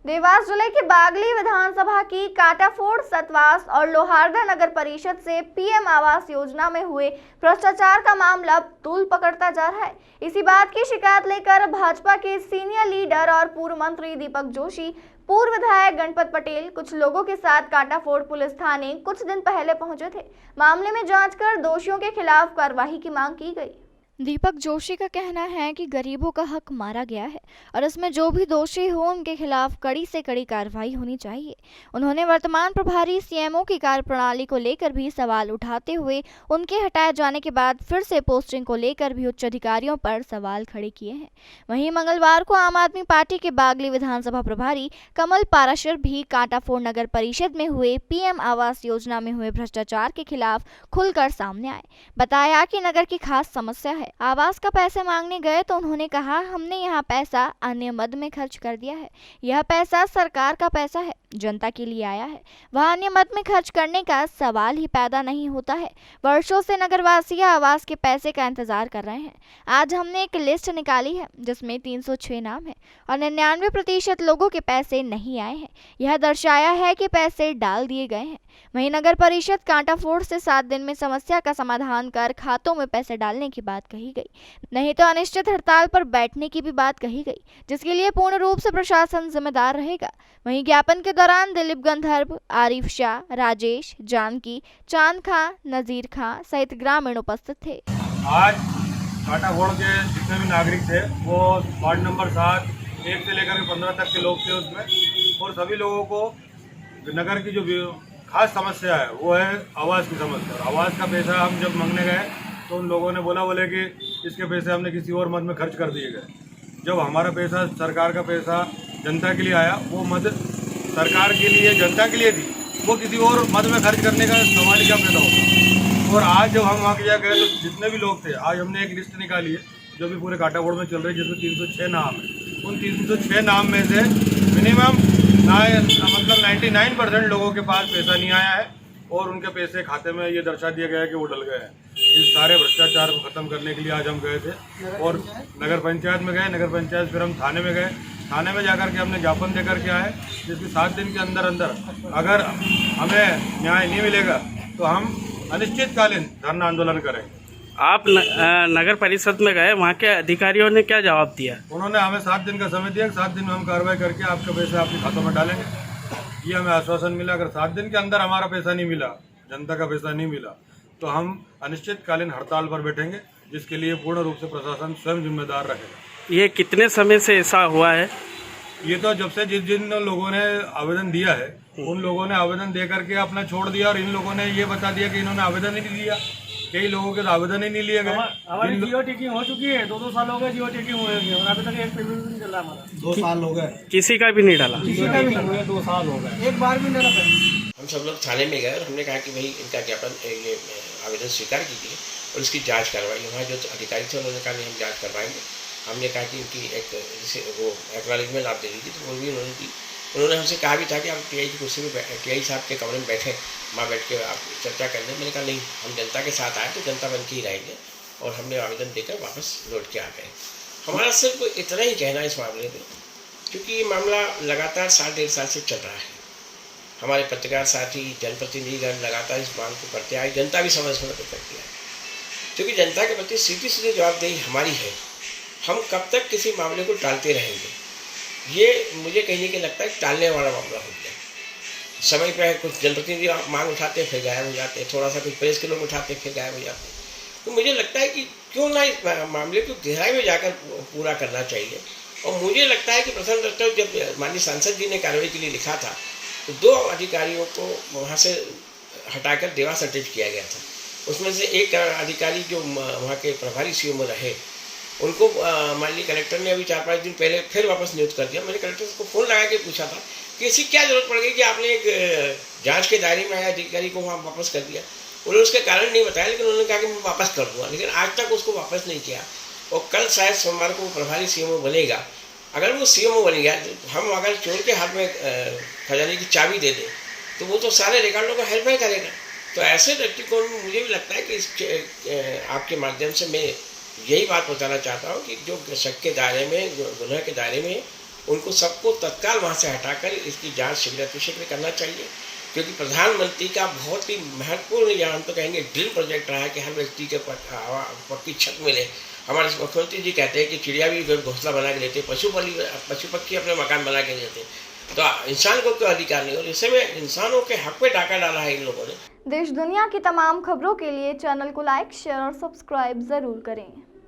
देवास जिले के बागली विधानसभा की काटाफोड़, सतवास और लोहारदा नगर परिषद से पीएम आवास योजना में हुए भ्रष्टाचार का मामला तूल पकड़ता जा रहा है। इसी बात की शिकायत लेकर भाजपा के सीनियर लीडर और पूर्व मंत्री दीपक जोशी, पूर्व विधायक गणपत पटेल कुछ लोगों के साथ काटाफोड़ पुलिस थाने कुछ दिन पहले पहुंचे थे। मामले में जांच कर दोषियों के खिलाफ कार्रवाई की मांग की गई। दीपक जोशी का कहना है कि गरीबों का हक मारा गया है और इसमें जो भी दोषी हो उनके खिलाफ कड़ी से कड़ी कार्रवाई होनी चाहिए। उन्होंने वर्तमान प्रभारी सीएमओ की कार्यप्रणाली को लेकर भी सवाल उठाते हुए उनके हटाए जाने के बाद फिर से पोस्टिंग को लेकर भी उच्च अधिकारियों पर सवाल खड़े किए हैं। वहीं मंगलवार को आम आदमी पार्टी के बागली विधानसभा प्रभारी कमल पाराशर भी काटाफोड़ नगर परिषद में हुए पीएम आवास योजना में हुए भ्रष्टाचार के खिलाफ खुलकर सामने आए। बताया कि नगर की खास समस्या है, आवास का पैसे मांगने गए तो उन्होंने कहा हमने यहाँ पैसा अन्य मद में खर्च कर दिया है, यह पैसा सरकार का पैसा है, जनता के लिए आया है, वह अन्य मद में खर्च करने का सवाल ही पैदा नहीं होता है। वर्षों से नगरवासी आवास के पैसे का इंतजार कर रहे हैं। आज हमने एक लिस्ट निकाली है जिसमें 306 नाम है और 99% लोगों के पैसे नहीं आए हैं। यह दर्शाया है कि पैसे डाल दिए गए हैं। वहीं नगर परिषद कांटाफोड़ से 7 दिन में समस्या का समाधान कर खातों में पैसे डालने की बात कही गई, नहीं तो अनिश्चित हड़ताल पर बैठने की भी बात कही गई, जिसके लिए पूर्ण रूप से प्रशासन जिम्मेदार रहेगा। वहीं ज्ञापन के दौरान दिलीप गंधर्व, आरिफ शाह, राजेश, जानकी, चांद खां, नजीर खां सहित ग्रामीण उपस्थित थे। आज काटाफोड़ के जितने भी नागरिक थे वो वार्ड नंबर 7 1 से लेकर 15 तक के लोग थे उसमें, और सभी लोगों को नगर की जो खास समस्या है वो है आवास की समस्या। आवास का पैसा हम जब मांगने गए तो उन लोगों ने बोले कि इसके पैसे हमने किसी और मद में खर्च कर दिए गए। जब हमारा पैसा, सरकार का पैसा जनता के लिए आया, वो मद सरकार के लिए, जनता के लिए थी, वो किसी और मद में खर्च करने का सवाल ही क्या पैदा होगा। और आज जब हम वहाँ के गए तो जितने भी लोग थे, आज हमने एक लिस्ट निकाली है जो भी पूरे काटाफोड़ में चल रही है, जिसमें 306 नाम है। उन 306 नाम में से मिनिमम मतलब 99% लोगों के पास पैसा नहीं आया है और उनके पैसे खाते में ये दर्शा दिया गया है कि वो डल गए हैं। इस सारे भ्रष्टाचार को ख़त्म करने के लिए आज हम गए थे और नगर पंचायत में गए। नगर पंचायत फिर हम थाने में गए। थाने में जाकर के हमने ज्ञापन देकर के आए, जिसके 7 दिन के अंदर अगर हमें न्याय नहीं मिलेगा तो हम अनिश्चितकालीन धरना आंदोलन करेंगे। आप नगर परिषद में गए, वहाँ के अधिकारियों ने क्या जवाब दिया? उन्होंने हमें 7 दिन का समय दिया, 7 दिन में हम कार्रवाई करके आपका पैसा आपके खातों में डालेंगे। ये हमें आश्वासन मिला। अगर 7 दिन के अंदर हमारा पैसा नहीं मिला, जनता का पैसा नहीं मिला, तो हम अनिश्चितकालीन हड़ताल पर बैठेंगे, जिसके लिए पूर्ण रूप से प्रशासन स्वयं जिम्मेदार रहेगा। ये कितने समय से ऐसा हुआ है? ये तो जब से जिन लोगों ने आवेदन दिया है उन लोगों ने आवेदन दे करके अपना छोड़ दिया, और इन लोगों ने ये बता दिया कि इन्होंने आवेदन ही नहीं दिया। कई लोगों के आवेदन ही नहीं लिए गए। हमारी जियो टेकिंग हो चुकी है, 2-2 साल हो गए जियो टेकिंग हुए और अभी तक एक पेमेंट भी नहीं चला हमारा। 2 साल हो गए, किसी का भी नहीं डाला, किसी का भी नहीं हुआ। 2 साल हो गए, एक बार भी नहीं डाला। हम सब लोग थाने में गए और हमने कहा कि भाई इनका ज्ञापन, ये आवेदन स्वीकार कीजिए और इसकी जांच करवाइए। वहाँ जो अधिकारी थे उन्होंने कहा नहीं, हम जाँच करवाएंगे। हमने कहा कि इनकी एक वो एक्नॉलेजमेंट आप दे दीजिए, तो वो भी उन्होंने दी। उन्होंने हमसे कहा भी था कि आप टीआई की कुर्सी में, टीआई साहब के कमरे में बैठे, वहाँ बैठ के आप चर्चा कर लें। मैंने कहा नहीं, हम जनता के साथ आए तो जनता बन के ही रहेंगे, और हमने आवेदन देकर वापस लौट के आ गए। हमारा सिर्फ इतना ही कहना है इस मामले में, क्योंकि ये मामला लगातार 1.5 साल से चल रहा है। हमारे पत्रकार साथी, जनप्रतिनिधिगण लगातार इस मांग को करते आए, जनता भी समय समय पर करती है, क्योंकि जनता के प्रति सीधी सीधी जवाबदेही हमारी है। हम कब तक किसी मामले को टालते रहेंगे? ये मुझे कहीं कि लगता है कि टालने वाला मामला हो गया। समय पे कुछ जनप्रतिनिधि मांग उठाते फिर गायब हो जाते, थोड़ा सा कुछ प्रेस के लोग उठाते फिर गायब हो जाते। तो मुझे लगता है कि क्यों ना इस मामले को गहराई में जाकर पूरा करना चाहिए। और मुझे लगता है कि प्रथम दृष्टया जब माननीय सांसद जी ने कार्रवाई के लिए लिखा था तो 2 अधिकारियों को वहाँ से हटाकर देवास अटैच किया गया था। उसमें से एक अधिकारी जो वहाँ के प्रभारी सीएमओ रहे, उनको माननीय कलेक्टर ने अभी 4-5 दिन पहले फिर वापस नियुक्त कर दिया। मैंने कलेक्टर को फ़ोन लगा के पूछा था कि इसकी क्या ज़रूरत पड़ गई कि आपने एक जांच के दायरे में आया अधिकारी को वहाँ वापस कर दिया। उन्होंने उसके कारण नहीं बताया, लेकिन उन्होंने कहा कि मैं वापस कर दूँगा, लेकिन आज तक उसको वापस नहीं किया। और कल शायद सोमवार को प्रभारी सीएमओ बनेगा। अगर वो सीएमओ बन गया तो हम अगर चोर के हाथ में खजाने की चाबी दे दें तो वो तो सारे रिकॉर्डों को हेल्प करेगा। तो ऐसे दृष्टिकोण में मुझे भी लगता है कि आपके माध्यम से मैं यही बात बताना चाहता हूँ कि जो शक के दायरे में, गुनाह के दायरे में उनको सबको तत्काल वहाँ से हटाकर इसकी जांच शीघ्र करना चाहिए, क्योंकि प्रधानमंत्री का बहुत ही महत्वपूर्ण, या हम तो कहेंगे ड्रीम प्रोजेक्ट रहा है कि हर व्यक्ति के पक्की छत मिले। हमारे मुख्यमंत्री जी कहते हैं कि चिड़िया भी घोंसला बना के लेते, पशु पक्षी अपने मकान बना के लेते, तो इंसान को क्यों अधिकार नहीं? और इसे में इंसानों के हक पे डाका डाला है इन लोगों ने। देश दुनिया की तमाम खबरों के लिए चैनल को लाइक, शेयर और सब्सक्राइब जरूर करें।